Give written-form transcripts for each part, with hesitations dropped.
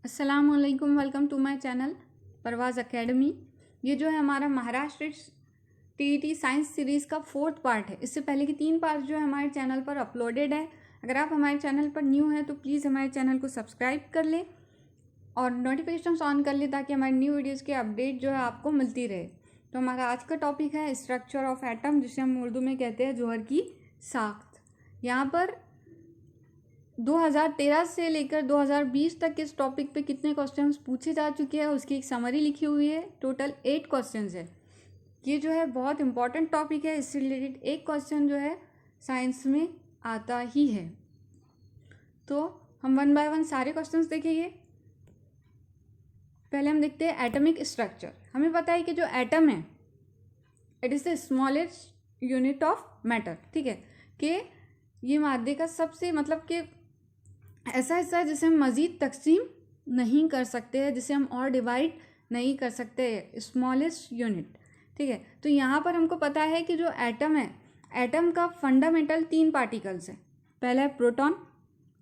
अस्सलामुअलैकुम, welcome to my channel Parwaaz academy. ये जो है हमारा महाराष्ट्र टीईटी साइंस सीरीज़ का 4th पार्ट है। इससे पहले की 3 पार्ट जो है हमारे चैनल पर अपलोडेड है। अगर आप हमारे चैनल पर न्यू हैं तो प्लीज़ हमारे चैनल को सब्सक्राइब कर लें और नोटिफिकेशन ऑन कर लें ताकि हमारी न्यू वीडियोज़ की अपडेट जो है आपको मिलती रहे। तो हमारा आज का टॉपिक है स्ट्रक्चर ऑफ एटम, जिसे हम उर्दू में कहते हैं जौहर की साख्त। यहाँ पर 2013 से लेकर 2020 तक इस टॉपिक पे कितने क्वेश्चंस पूछे जा चुके हैं उसकी एक समरी लिखी हुई है। टोटल 8 क्वेश्चंस है। ये जो है बहुत इंपॉर्टेंट टॉपिक है। इससे रिलेटेड एक क्वेश्चन जो है साइंस में आता ही है। तो हम 1 बाय 1 सारे क्वेश्चंस देखेंगे। पहले हम देखते हैं एटॉमिक स्ट्रक्चर। हमें पता है कि जो एटम है it is the smallest unit of matter. ठीक है, कि ये मादे का सबसे मतलब कि ऐसा हिस्सा है जिसे हम मज़ीद तकसीम नहीं कर सकते हैं, जिसे हम और डिवाइड नहीं कर सकते, स्मॉलेस्ट यूनिट। ठीक है, तो यहाँ पर हमको पता है कि जो एटम है, एटम का फंडामेंटल 3 पार्टिकल्स हैं। पहला है प्रोटॉन,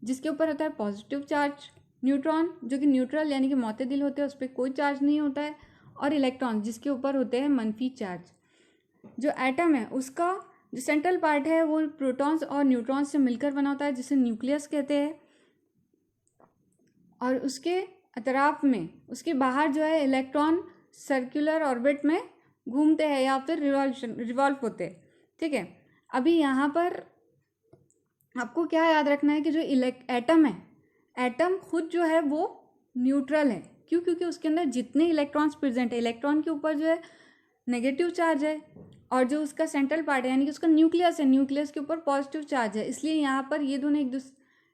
जिसके ऊपर होता है पॉजिटिव चार्ज, न्यूट्रॉन जो कि न्यूट्रल यानी कि मोतदिल होते हैं, उस पर कोई चार्ज नहीं होता है, और इलेक्ट्रॉन जिसके ऊपर होते हैं मनफी चार्ज। जो एटम है उसका जो सेंट्रल पार्ट है वो प्रोटॉन्स और न्यूट्रॉन्स से मिलकर बना होता है, जिसे न्यूक्लियस कहते हैं। और उसके अतराफ में, उसके बाहर जो है इलेक्ट्रॉन सर्कुलर ऑर्बिट में घूमते हैं या फिर रिवॉल्व होते हैं। ठीक है, अभी यहाँ पर आपको क्या याद रखना है कि जो एटम है, एटम खुद जो है वो न्यूट्रल है। क्यों? क्योंकि उसके अंदर जितने इलेक्ट्रॉन्स प्रेजेंट है, इलेक्ट्रॉन के ऊपर जो है नेगेटिव चार्ज है, और जो उसका सेंट्रल पार्ट है यानी कि उसका न्यूक्लियस है, न्यूक्लियस के ऊपर पॉजिटिव चार्ज है। इसलिए यहाँ पर ये दोनों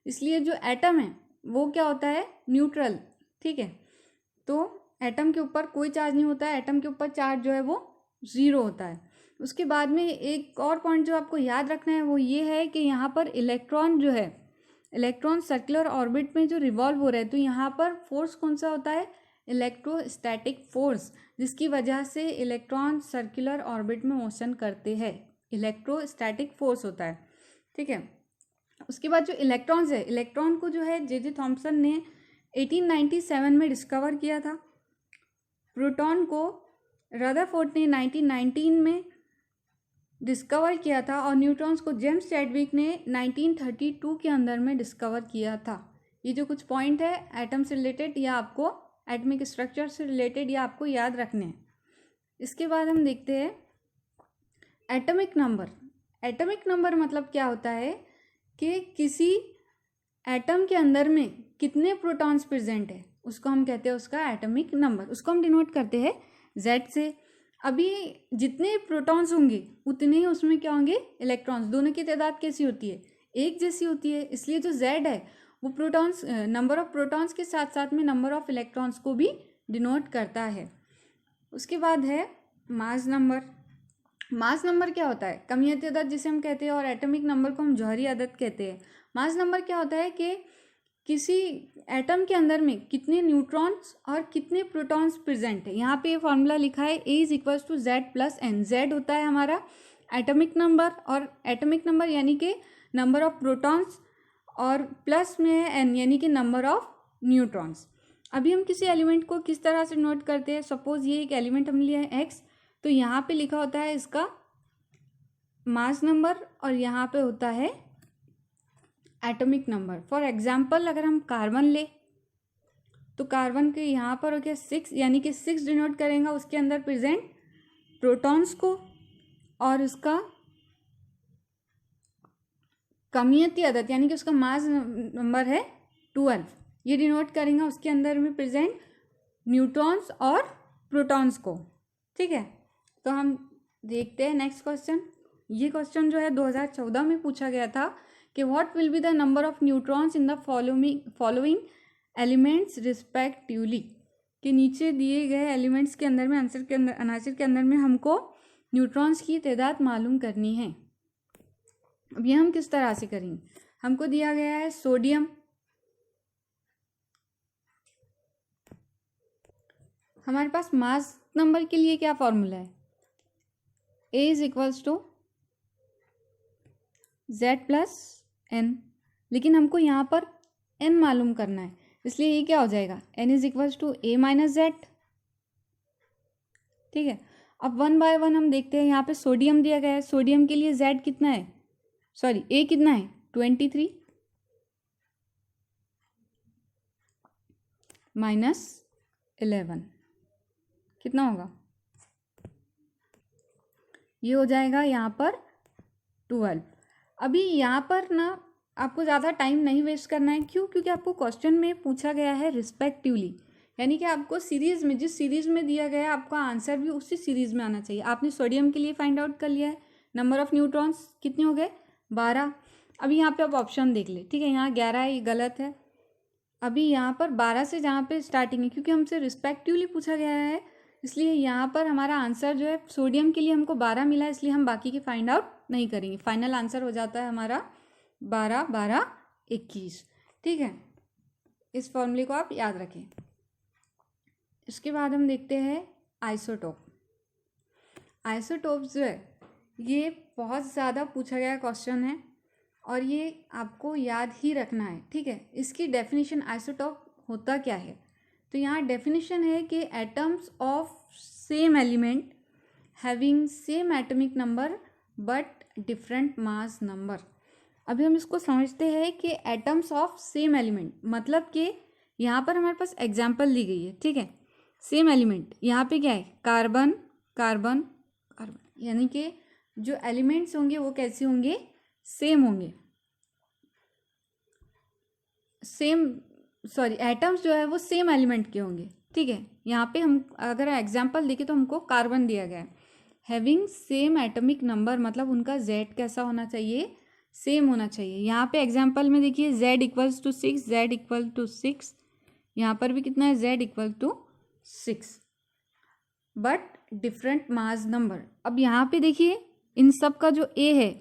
इसलिए जो एटम है वो क्या होता है? न्यूट्रल। ठीक है, तो एटम के ऊपर कोई चार्ज नहीं होता है, एटम के ऊपर चार्ज जो है वो 0 होता है। उसके बाद में एक और पॉइंट जो आपको याद रखना है वो ये है कि यहाँ पर इलेक्ट्रॉन जो है, इलेक्ट्रॉन सर्कुलर ऑर्बिट में जो रिवॉल्व हो रहा है, तो यहाँ पर फोर्स कौन सा होता है? इलेक्ट्रोस्टैटिक फोर्स, जिसकी वजह से इलेक्ट्रॉन सर्कुलर ऑर्बिट में मोशन करते हैं, इलेक्ट्रोस्टैटिक फोर्स होता है। ठीक है, उसके बाद जो इलेक्ट्रॉन्स है, इलेक्ट्रॉन को जो है जे थॉम्सन ने 1897 में डिस्कवर किया था। प्रोटॉन को रदरफोर्ड ने 1919 में डिस्कवर किया था, और न्यूट्रॉन्स को जेम्स चैडविक ने 1932 के अंदर में डिस्कवर किया था। ये जो कुछ पॉइंट है एटम से रिलेटेड या आपको एटमिक स्ट्रक्चर से रिलेटेड या आपको याद रखने हैं। इसके बाद हम देखते हैं एटॉमिक नंबर। एटॉमिक नंबर मतलब क्या होता है कि किसी एटम के अंदर में कितने प्रोटॉन्स प्रेजेंट है, उसको हम कहते हैं उसका एटॉमिक नंबर। उसको हम डिनोट करते हैं Z से। अभी जितने प्रोटॉन्स होंगे उतने ही उसमें क्या होंगे? इलेक्ट्रॉन्स। दोनों की तादाद कैसी होती है? एक जैसी होती है, इसलिए जो Z है वो प्रोटॉन्स, नंबर ऑफ प्रोटॉन्स के साथ साथ में नंबर ऑफ इलेक्ट्रॉन्स को भी डिनोट करता है। उसके बाद है मास नंबर। मास नंबर क्या होता है? कमियती अदद जिसे हम कहते हैं, और एटॉमिक नंबर को हम जौहरी अदद कहते हैं। मास नंबर क्या होता है कि किसी एटम के अंदर में कितने न्यूट्रॉन्स और कितने प्रोटॉन्स प्रेजेंट है। यहाँ पे ये फॉर्मूला लिखा है A = Z+N। Z होता है हमारा एटॉमिक नंबर, और एटॉमिक नंबर यानी कि नंबर ऑफ प्रोटॉन्स, और प्लस में है N यानी कि नंबर ऑफ न्यूट्रॉन्स। अभी हम किसी एलिमेंट को किस तरह से नोट करते हैं? सपोज ये एक एलिमेंट हम लिया है X, तो यहाँ पे लिखा होता है इसका मास नंबर, और यहाँ पे होता है एटॉमिक नंबर। फॉर एग्जांपल अगर हम कार्बन ले तो कार्बन के यहाँ पर हो गया 6, यानी कि 6 डिनोट करेंगे उसके अंदर प्रेजेंट प्रोटॉन्स को, और उसका कमियती अदद यानी कि उसका मास नंबर है 12, ये डिनोट करेंगे उसके अंदर में प्रेजेंट न्यूट्रॉन्स और प्रोटॉन्स को। ठीक है, तो हम देखते हैं नेक्स्ट क्वेश्चन। ये क्वेश्चन जो है 2014 में पूछा गया था कि what will be the number of neutrons in the following elements respectively. कि नीचे दिए गए एलिमेंट्स के अंदर में अनासर के अंदर में हमको न्यूट्रॉन्स की तादाद मालूम करनी है। अब ये हम किस तरह से करेंगे? हमको दिया गया है सोडियम, हमारे पास मास नंबर के लिए क्या फॉर्मूला है? A = Z+N, लेकिन हमको यहाँ पर N मालूम करना है। इसलिए ये क्या हो जाएगा, n is equals to a minus Z. ठीक है, अब वन बाय वन हम देखते हैं। यहाँ पे सोडियम दिया गया है, सोडियम के लिए z कितना है, सॉरी a कितना है 23 माइनस 11 कितना होगा, ये हो जाएगा यहाँ पर 12। अभी यहाँ पर ना आपको ज़्यादा टाइम नहीं वेस्ट करना है, क्यों, क्योंकि आपको क्वेश्चन में पूछा गया है रिस्पेक्टिवली, यानी कि आपको सीरीज़ में, जिस सीरीज़ में दिया गया है आपका आंसर भी उसी सीरीज़ में आना चाहिए। आपने सोडियम के लिए फाइंड आउट कर लिया है, नंबर ऑफ़ न्यूट्रॉन्स कितने हो गए 12। अभी यहाँ पे आप ऑप्शन देख ले, ठीक है, यहाँ 11 है, ये गलत है। अभी यहाँ पर 12 से जहाँ पे स्टार्टिंग है, क्योंकि हमसे रिस्पेक्टिवली पूछा गया है, इसलिए यहाँ पर हमारा आंसर जो है सोडियम के लिए हमको 12 मिला है, इसलिए हम बाकी की फाइंड आउट नहीं करेंगे। फाइनल आंसर हो जाता है हमारा 12 12 21। ठीक है, इस फॉर्मूले को आप याद रखें। इसके बाद हम देखते हैं आइसोटोप। आइसोटोप्स जो है ये बहुत ज़्यादा पूछा गया क्वेश्चन है और ये आपको याद ही रखना है। ठीक है, इसकी डेफिनेशन आइसोटोप होता क्या है, तो यहाँ डेफिनेशन है कि atoms of same element having same atomic number but different mass number. अभी हम इसको समझते हैं कि एटम्स ऑफ सेम एलिमेंट मतलब कि यहाँ पर हमारे पास एग्जाम्पल दी गई है। ठीक है, सेम एलिमेंट यहाँ पे क्या है, कार्बन कार्बन कार्बन, यानी कि जो एलिमेंट्स होंगे वो कैसे होंगे, सेम होंगे, सेम सॉरी एटम्स जो है वो सेम एलिमेंट के होंगे। ठीक है, यहाँ पे हम अगर एग्जाम्पल देखें तो हमको कार्बन दिया गया है, हैविंग सेम एटॉमिक नंबर मतलब उनका z कैसा होना चाहिए, सेम होना चाहिए। यहाँ पे एग्जाम्पल में देखिए z equals to 6, z equal to 6, यहाँ पर भी कितना है z equal to 6 but different mass number. अब यहाँ पे देखिए इन सब का जो a है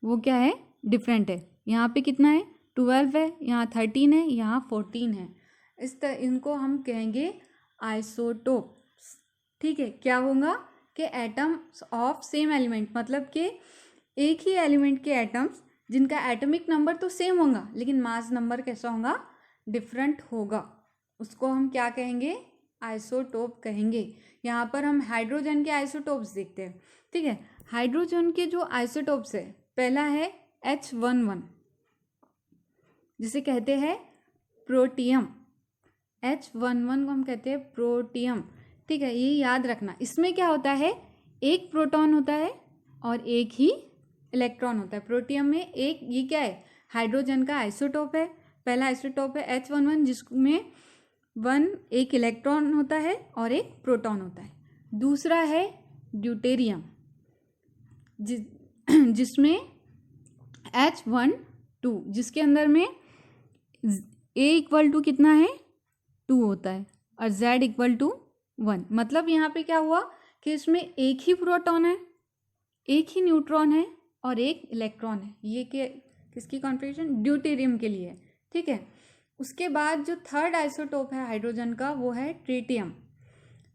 वो क्या है, डिफरेंट है। यहाँ पे कितना है 12 है, यहाँ 13 है, यहाँ 14 है। इनको हम कहेंगे आइसोटोप्स। ठीक है, क्या होगा कि एटम्स ऑफ सेम एलिमेंट मतलब कि एक ही एलिमेंट के एटम्स जिनका एटॉमिक नंबर तो सेम होगा लेकिन मास नंबर कैसा होगा, डिफरेंट होगा, उसको हम क्या कहेंगे, आइसोटोप कहेंगे। यहाँ पर हम हाइड्रोजन के आइसोटोप्स देखते हैं। ठीक है, हाइड्रोजन के जो आइसोटोप्स है, पहला है H11 जिसे कहते हैं प्रोटियम, H11 को हम कहते हैं प्रोटियम। ठीक है, ये याद रखना। इसमें क्या होता है, एक प्रोटॉन होता है और एक ही इलेक्ट्रॉन होता है। प्रोटियम में एक, ये क्या है, हाइड्रोजन का आइसोटोप है। पहला आइसोटोप है H11 जिसमें एक इलेक्ट्रॉन होता है और एक प्रोटॉन होता है। दूसरा है ड्यूटेरियम जिसमें H12 जिसके अंदर में A इक्वल टू कितना है 2 होता है और Z इक्वल टू 1। मतलब यहाँ पे क्या हुआ कि इसमें एक ही प्रोटॉन है, एक ही न्यूट्रॉन है और एक इलेक्ट्रॉन है। ये किसकी कॉन्फ़िगरेशन, ड्यूटेरियम के लिए। ठीक है, उसके बाद जो थर्ड आइसोटोप है हाइड्रोजन का वो है ट्रिटियम।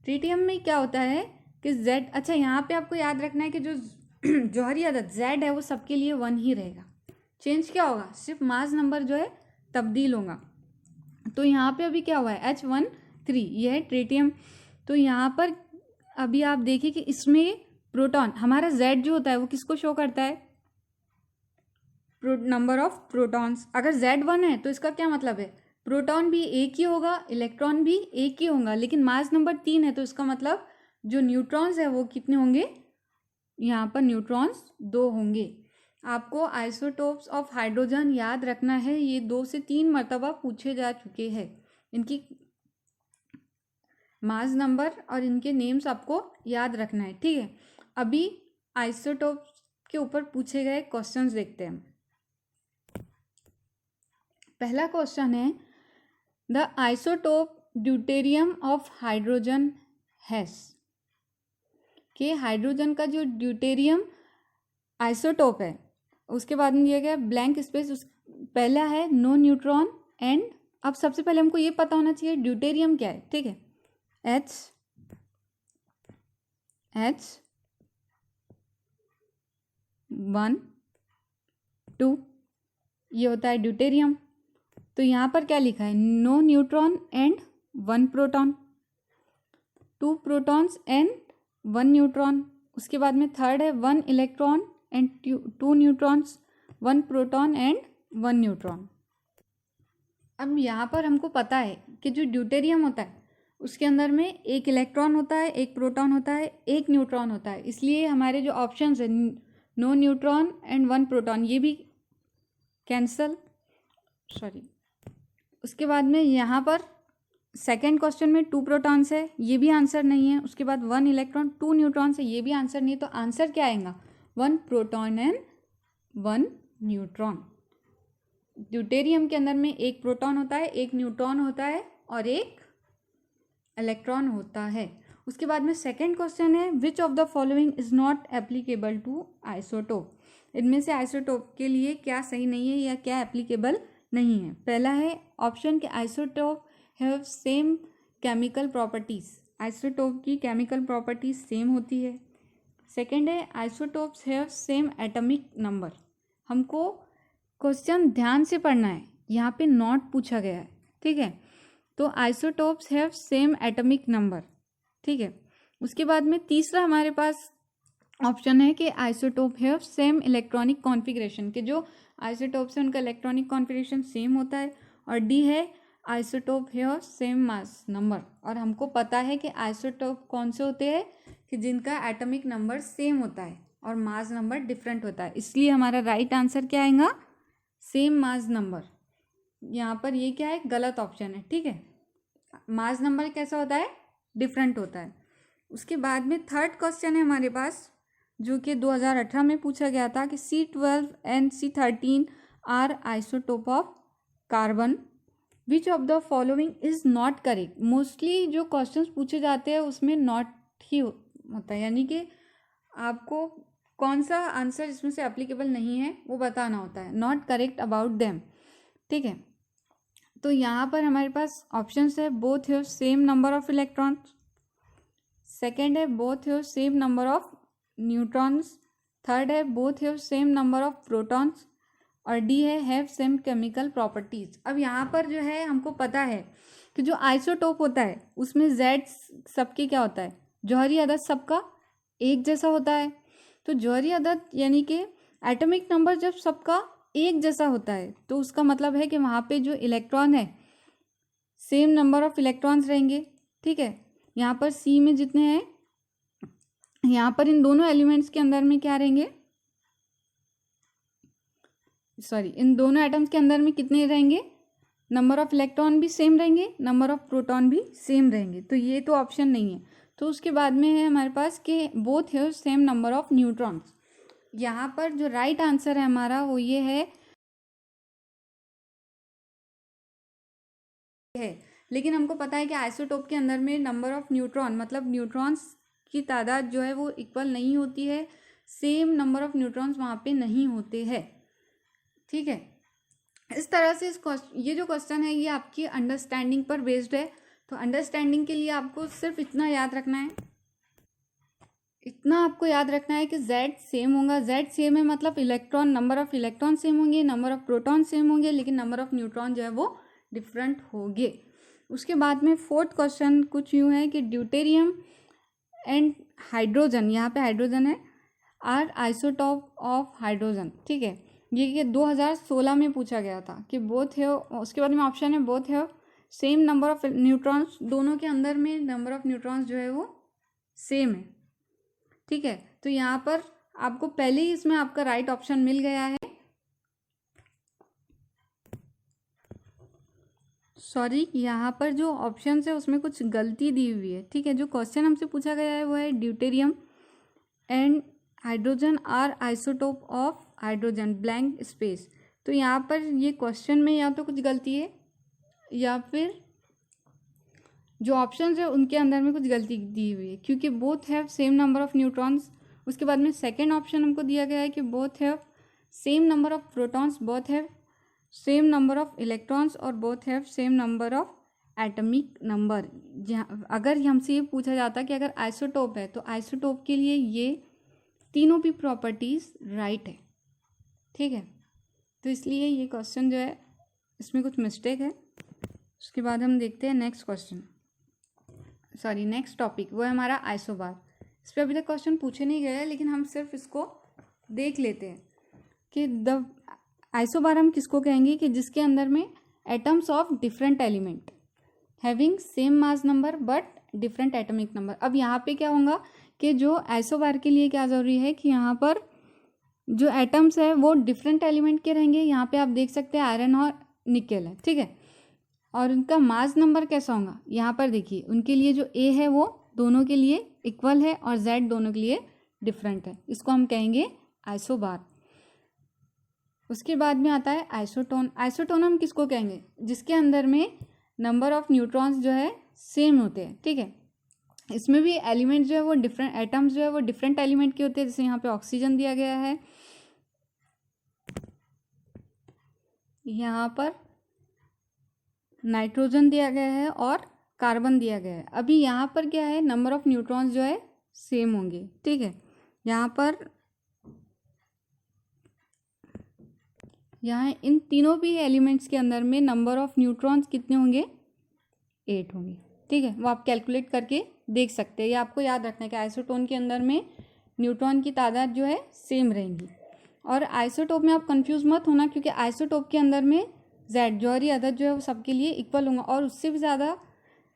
ट्रिटियम में क्या होता है कि Z, अच्छा यहाँ पे आपको याद रखना है कि जो जौहरी अदद Z है वो सबके लिए 1 ही रहेगा, चेंज क्या होगा, सिर्फ मास नंबर जो है तब्दील होगा। तो यहाँ पे अभी क्या हुआ है H13, ये है ट्रिटियम। तो यहाँ पर अभी आप देखिए कि इसमें प्रोटॉन, हमारा Z जो होता है वो किसको शो करता है, नंबर ऑफ प्रोटॉन्स। अगर Z1 है तो इसका क्या मतलब है, प्रोटॉन भी एक ही होगा, इलेक्ट्रॉन भी एक ही होगा, लेकिन मास नंबर 3 है तो इसका मतलब जो न्यूट्रॉन्स है वो कितने होंगे, यहाँ पर न्यूट्रॉन्स 2 होंगे। आपको आइसोटोप्स ऑफ हाइड्रोजन याद रखना है, ये 2 से 3 मरतबा पूछे जा चुके हैं। इनकी मास नंबर और इनके नेम्स आपको याद रखना है। ठीक है, अभी आइसोटोप्स के ऊपर पूछे गए क्वेश्चंस देखते हैं। पहला क्वेश्चन है the isotope deuterium of hydrogen has, कि हाइड्रोजन का जो ड्यूटेरियम आइसोटोप है उसके बाद में दिया गया ब्लैंक स्पेस, पहला है नो न्यूट्रॉन एंड, अब सबसे पहले हमको ये पता होना चाहिए ड्यूटेरियम क्या है। ठीक है, H1 2 ये होता है ड्यूटेरियम। तो यहाँ पर क्या लिखा है, no neutron and 1 proton, 2 protons and 1 neutron. उसके बाद में थर्ड है 1 electron and 2 neutrons, 1 proton and 1 neutron. अब यहाँ पर हमको पता है कि जो ड्यूटेरियम होता है उसके अंदर में 1 इलेक्ट्रॉन होता है, 1 प्रोटॉन होता है, 1 न्यूट्रॉन होता है। इसलिए हमारे जो ऑप्शंस है नो न्यूट्रॉन एंड 1 प्रोटॉन ये भी कैंसल, सॉरी। उसके बाद में यहाँ पर सेकेंड क्वेश्चन में 2 प्रोटॉन्स है, ये भी आंसर नहीं है। उसके बाद 1 इलेक्ट्रॉन 2 न्यूट्रॉन्स है, ये भी आंसर नहीं है। तो आंसर क्या आएगा, 1 प्रोटॉन एंड 1 न्यूट्रॉन। ड्यूटेरियम के अंदर में 1 प्रोटॉन होता है, 1 न्यूट्रॉन होता है और 1 इलेक्ट्रॉन होता है। उसके बाद में सेकेंड क्वेश्चन है which of the following is not applicable to isotope. इनमें से आइसोटोप के लिए क्या सही नहीं है या क्या एप्लीकेबल नहीं है। पहला है ऑप्शन के isotope have same chemical properties, isotope की केमिकल प्रॉपर्टीज सेम होती है। सेकेंड है isotopes have same atomic number. हमको क्वेश्चन ध्यान से पढ़ना है, यहाँ पे नॉट पूछा गया है, ठीक है। तो isotopes have same atomic number, ठीक है। उसके बाद में तीसरा हमारे पास ऑप्शन है कि isotope have same electronic configuration, के जो आइसोटोप्स है उनका इलेक्ट्रॉनिक कॉन्फ़िगरेशन सेम होता है। और डी है isotope have same mass number. और हमको पता है कि आइसोटोप कौन से होते हैं कि जिनका एटॉमिक नंबर सेम होता है और मास नंबर डिफरेंट होता है। इसलिए हमारा राइट आंसर क्या आएगा, सेम मास नंबर। यहाँ पर ये क्या है, गलत ऑप्शन है, ठीक है। मास नंबर कैसा होता है, डिफरेंट होता है। उसके बाद में थर्ड क्वेश्चन है हमारे पास जो कि 2018 में पूछा गया था कि C12 and C13 are isotope of carbon, which of the following is not correct. Mostly जो क्वेश्चंस पूछे जाते हैं उसमें नॉट ही होता है, यानी कि आपको कौन सा आंसर इसमें से एप्लीकेबल नहीं है वो बताना होता है, नॉट करेक्ट अबाउट देम, ठीक है। तो यहाँ पर हमारे पास ऑप्शंस है both have same number of electrons, second है both have same number of neutrons, third है both have same number of protons और डी है हैव सेम केमिकल प्रॉपर्टीज। अब यहाँ पर जो है हमको पता है कि जो आइसोटोप होता है उसमें जेड सबके क्या होता है, जौहरी अदद सबका एक जैसा होता है। तो जौहरी अदद यानी कि एटॉमिक नंबर जब सबका एक जैसा होता है तो उसका मतलब है कि वहाँ पे जो इलेक्ट्रॉन है सेम नंबर ऑफ इलेक्ट्रॉन्स रहेंगे, ठीक है। यहाँ पर सी में जितने हैं, यहाँ पर इन दोनों एलिमेंट्स के अंदर में क्या रहेंगे, सॉरी इन दोनों एटम्स के अंदर में कितने रहेंगे, नंबर ऑफ इलेक्ट्रॉन भी सेम रहेंगे, नंबर ऑफ प्रोटॉन भी सेम रहेंगे। तो ये तो ऑप्शन नहीं है। तो उसके बाद में है हमारे पास कि both have same number of neutrons. यहाँ पर जो राइट आंसर है हमारा वो ये है, लेकिन हमको पता है कि आइसोटोप के अंदर में नंबर ऑफ न्यूट्रॉन मतलब न्यूट्रॉन्स की तादाद जो है वो इक्वल नहीं होती है, सेम नंबर ऑफ न्यूट्रॉन्स वहाँ पे नहीं होते हैं, ठीक है। इस तरह से ये जो क्वेश्चन है ये आपकी अंडरस्टैंडिंग पर बेस्ड है। तो अंडरस्टैंडिंग के लिए आपको सिर्फ इतना याद रखना है, इतना आपको याद रखना है कि Z सेम होगा। Z सेम है मतलब electron, number of electron same होंगे, नंबर ऑफ प्रोटॉन सेम होंगे, लेकिन नंबर ऑफ न्यूट्रॉन जो है वो डिफरेंट होंगे। उसके बाद में फोर्थ क्वेश्चन कुछ यूँ है कि ड्यूटेरियम एंड हाइड्रोजन, यहाँ पे हाइड्रोजन है, आर आइसोटोप ऑफ हाइड्रोजन, ठीक है। ये 2016 में पूछा गया था कि बोथ है। उसके बाद में ऑप्शन है बोथ है सेम नंबर ऑफ न्यूट्रॉन्स, दोनों के अंदर में नंबर ऑफ न्यूट्रॉन्स जो है वो सेम है, ठीक है। तो यहाँ पर आपको पहले ही इसमें आपका राइट ऑप्शन मिल गया है। सॉरी यहाँ पर जो ऑप्शन है उसमें कुछ गलती दी हुई है, ठीक है। जो क्वेश्चन हमसे पूछा गया है वो है deuterium and hydrogen are isotope of hydrogen blank space. तो यहाँ पर ये क्वेश्चन में या तो कुछ गलती है या फिर जो ऑप्शंस है उनके अंदर में कुछ गलती दी हुई है, क्योंकि both have same number of neutrons. उसके बाद में सेकेंड ऑप्शन हमको दिया गया है कि both have same number of protons, both have same number of electrons और both have same number of atomic number. अगर हमसे ये पूछा जाता कि अगर आइसोटोप है तो आइसोटोप के लिए ये तीनों भी प्रॉपर्टीज़ राइट है, ठीक है। तो इसलिए ये क्वेश्चन जो है इसमें कुछ मिस्टेक है। उसके बाद हम देखते हैं next question, sorry next topic, वो है हमारा आइसोबार। इस पर अभी तक क्वेश्चन पूछे नहीं गए हैं, लेकिन हम सिर्फ इसको देख लेते हैं कि द आइसोबार हम किसको कहेंगे कि जिसके अंदर में atoms of different element having same mass number but different atomic number. अब यहाँ पे क्या होगा कि जो आइसोबार के लिए क्या ज़रूरी है कि यहाँ पर जो एटम्स है वो डिफरेंट एलिमेंट के रहेंगे। यहाँ पे आप देख सकते हैं आयरन और निकेल है, ठीक है। और उनका मास नंबर कैसा होगा, यहाँ पर देखिए उनके लिए जो ए है वो दोनों के लिए इक्वल है और जेड दोनों के लिए डिफरेंट है। इसको हम कहेंगे आइसोबार। उसके बाद में आता है आइसोटोन। आइसोटोन हम किसको कहेंगे, जिसके अंदर में नंबर ऑफ न्यूट्रॉन्स जो है सेम होते हैं, ठीक है। इसमें भी एलिमेंट जो है वो डिफरेंट, एटम्स जो है वो डिफरेंट एलिमेंट के होते हैं। जैसे यहाँ पे ऑक्सीजन दिया गया है, यहाँ पर नाइट्रोजन दिया गया है और कार्बन दिया गया है। अभी यहाँ पर क्या है, नंबर ऑफ न्यूट्रॉन्स जो है सेम होंगे, ठीक है। यहाँ इन तीनों भी एलिमेंट्स के अंदर में नंबर ऑफ न्यूट्रॉन्स कितने होंगे, 8 होंगे, ठीक है। वो आप कैलकुलेट करके देख सकते हैं। ये आपको याद रखना है कि आइसोटोन के अंदर में न्यूट्रॉन की तादाद जो है सेम रहेंगी। और आइसोटोप में आप कंफ्यूज मत होना, क्योंकि आइसोटोप के अंदर में जेड जौहरी अदद जो है वो सबके लिए इक्वल होगा। और उससे भी ज़्यादा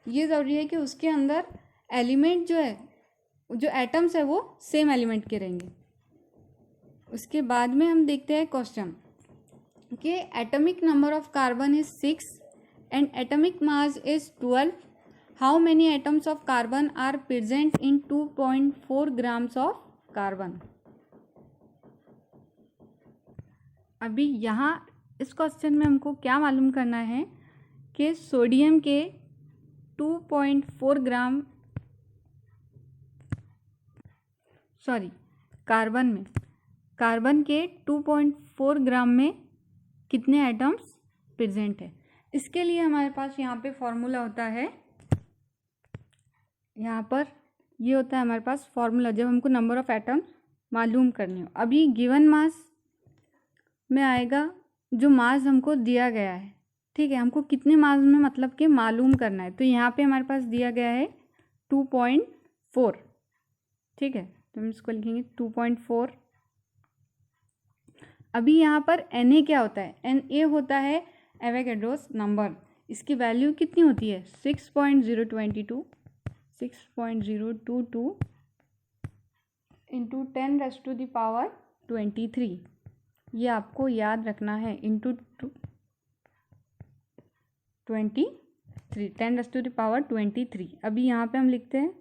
ये ज़रूरी है कि उसके अंदर एलिमेंट जो है, जो एटम्स है वो सेम एलिमेंट के रहेंगे। उसके बाद में हम देखते हैं क्वेश्चन कि atomic number of carbon is 6 and atomic mass is 12. How many atoms of carbon are present in 2.4 grams of carbon. अभी यहाँ इस क्वेश्चन में हमको क्या मालूम करना है कि सोडियम के 2.4 ग्राम, सॉरी कार्बन के 2.4 ग्राम में कितने एटम्स प्रेजेंट है। इसके लिए हमारे पास यहाँ पे फॉर्मूला होता है, यहाँ पर ये होता है हमारे पास फॉर्मूला जब हमको नंबर ऑफ एटम्स मालूम करने हो। अभी गिवन मास में आएगा जो मास हमको दिया गया है, ठीक है। हमको कितने मास में मतलब कि मालूम करना है, तो यहाँ पे हमारे पास दिया गया है 2.4, ठीक है। तो हम इसको लिखेंगे 2.4। अभी यहाँ पर Na क्या होता है, Na होता है एवोगैड्रोस नंबर। इसकी वैल्यू कितनी होती है 6.022 इंटू 10⁻23। ये आपको याद रखना है, इंटू 10⁻23। अभी यहाँ पे हम लिखते हैं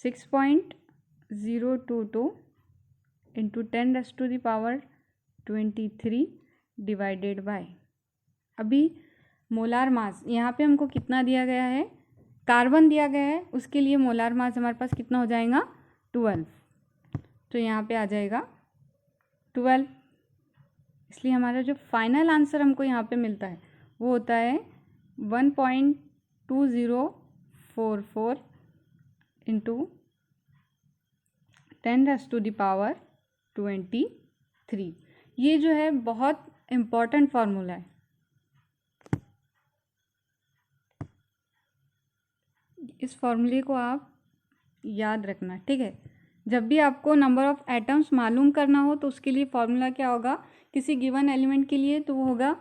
6.022 इंटू 10⁻23 डिवाइडेड बाय, अभी मोलार मास यहाँ पे हमको कितना दिया गया है, कार्बन दिया गया है, उसके लिए मोलार मास हमारे पास कितना हो जाएगा 12। तो यहाँ पे आ जाएगा 12। इसलिए हमारा जो फाइनल आंसर हमको यहाँ पे मिलता है वो होता है 1.2044 इंटू 10⁻23। ये जो है बहुत इम्पॉर्टेंट फार्मूला है। इस फार्मूले को आप याद रखना, ठीक है। जब भी आपको नंबर ऑफ एटम्स मालूम करना हो तो उसके लिए फार्मूला क्या होगा, किसी गिवन एलिमेंट के लिए तो वो होगा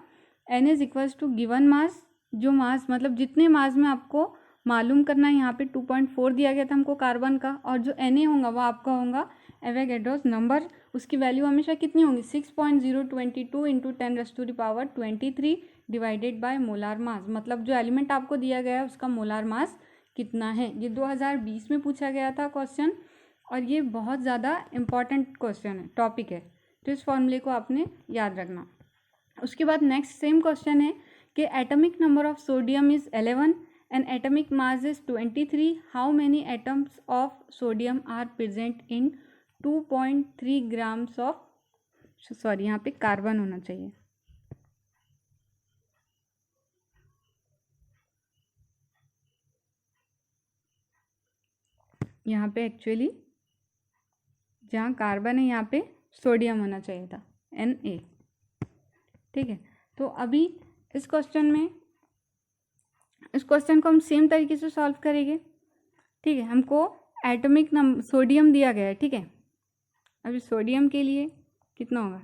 N is equals to given mass, जो मास मतलब जितने मास में आपको मालूम करना है। यहाँ पे 2.4 दिया गया था हमको कार्बन का, और जो Na होगा वो आपका होगा एवोगैड्रोस नंबर। उसकी वैल्यू हमेशा कितनी होगी 6.022 into 10⁻23 divided by molar mass. मतलब जो एलिमेंट आपको दिया गया है उसका मोलार मास कितना है। ये 2020 में पूछा गया था क्वेश्चन, और ये बहुत ज़्यादा इम्पॉर्टेंट क्वेश्चन है, टॉपिक है। तो इस फॉर्मूले को आपने याद रखना। उसके बाद नेक्स्ट सेम क्वेश्चन है कि atomic number of sodium is 11 and atomic mass is 23. How many atoms of sodium are present in 2.3 grams of, sorry यहाँ पे कार्बन होना चाहिए, यहाँ पे एक्चुअली जहाँ कार्बन है यहाँ पे सोडियम होना चाहिए था Na, ठीक है। तो अभी इस क्वेश्चन को हम सेम तरीके से सॉल्व करेंगे। ठीक है, हमको एटॉमिक नंबर सोडियम दिया गया है। ठीक है, अभी सोडियम के लिए कितना होगा,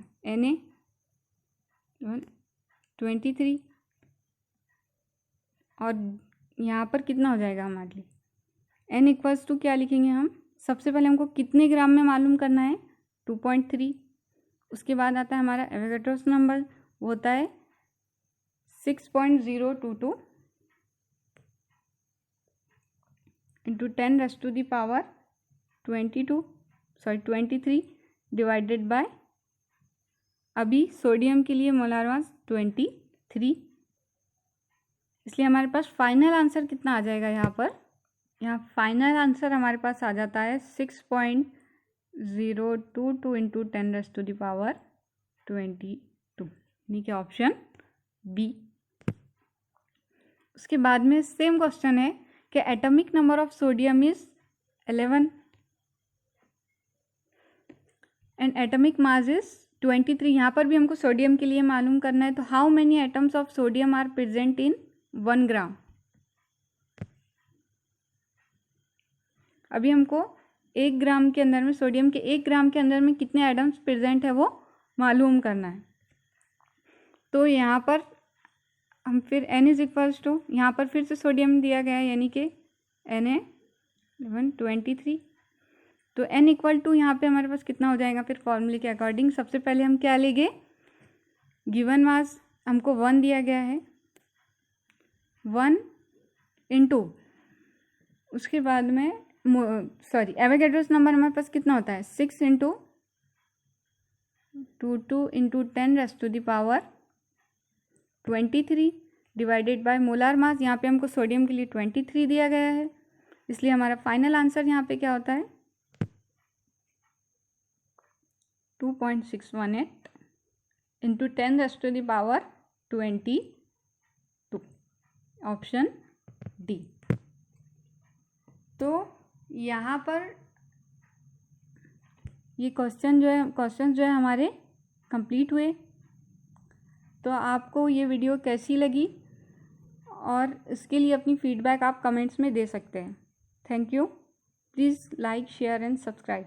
Na23 और यहाँ पर कितना हो जाएगा हमारे लिए, n इक्वल्स टू क्या लिखेंगे हम, सबसे पहले हमको कितने ग्राम में मालूम करना है, 2.3। उसके बाद आता है हमारा एवोगैड्रोस नंबर, वो होता है 6.022 इंटू 10⁻23 डिवाइडेड बाय, अभी सोडियम के लिए मोलार मास 23, इसलिए हमारे पास फाइनल आंसर कितना आ जाएगा यहाँ पर, यहाँ फाइनल आंसर हमारे पास आ जाता है 6.022 इंटू 10⁻22, यानी कि ऑप्शन बी। उसके बाद में सेम क्वेश्चन है कि atomic number of sodium is 11 and atomic mass is 23। यहाँ पर भी हमको सोडियम के लिए मालूम करना है, तो how many atoms of sodium are present in 1 gram. अभी हमको 1 ग्राम के अंदर में, सोडियम के 1 ग्राम के अंदर में कितने एटम्स प्रेजेंट है वो मालूम करना है। तो यहाँ पर हम फिर n इज इक्वल्स टू, यहाँ पर फिर से सोडियम दिया गया है यानी कि Na23, तो n इक्वल टू यहाँ पे हमारे पास कितना हो जाएगा फिर फॉर्मूले के अकॉर्डिंग। सबसे पहले हम क्या लेंगे, गिवन मास हमको 1 दिया गया है, 1 इंटू, उसके बाद में एवोगैड्रोस नंबर हमारे पास कितना होता है, 6 into 22 into 10⁻23 divided by molar mass, यहाँ पे हमको सोडियम के लिए 23 दिया गया है, इसलिए हमारा फाइनल आंसर यहाँ पे क्या होता है 2.618 इंटू 10⁻22, ऑप्शन डी। तो यहाँ पर ये क्वेश्चन जो है हमारे कंप्लीट हुए। तो आपको ये वीडियो कैसी लगी, और इसके लिए अपनी फीडबैक आप कमेंट्स में दे सकते हैं। Thank you. Please like, share and subscribe.